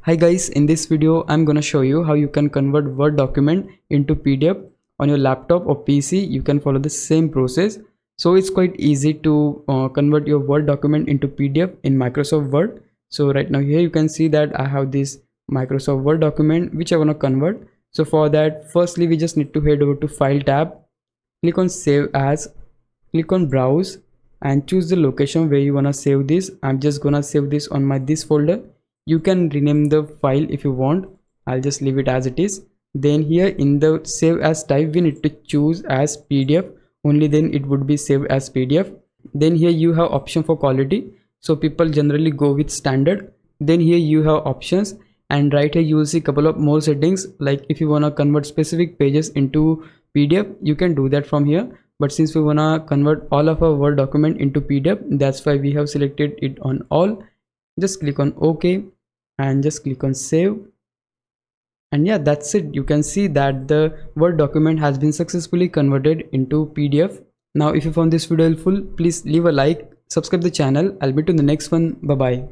Hi guys, in this video I'm gonna show you how you can convert Word document into PDF on your laptop or PC. You can follow the same process. So it's quite easy to convert your Word document into PDF in Microsoft Word. So right now here you can see that I have this Microsoft Word document which I want to convert. So for that, firstly we just need to head over to File tab, click on Save As, click on Browse and choose the location where you want to save this. I'm just gonna save this on my this folder. You can rename the file if you want. I'll just leave it as it is. Then here in the save as type we need to choose as PDF, only then it would be saved as PDF. Then here you have option for quality, so people generally go with standard. Then here you have options, and right here you will see a couple of more settings, like if you want to convert specific pages into PDF you can do that from here, but since we want to convert all of our Word document into PDF, that's why we have selected it on all. Just click on OK and just click on save, and yeah, that's it. You can see that the Word document has been successfully converted into PDF. Now if you found this video helpful, please leave a like, subscribe the channel. I'll meet you in the next one. Bye bye.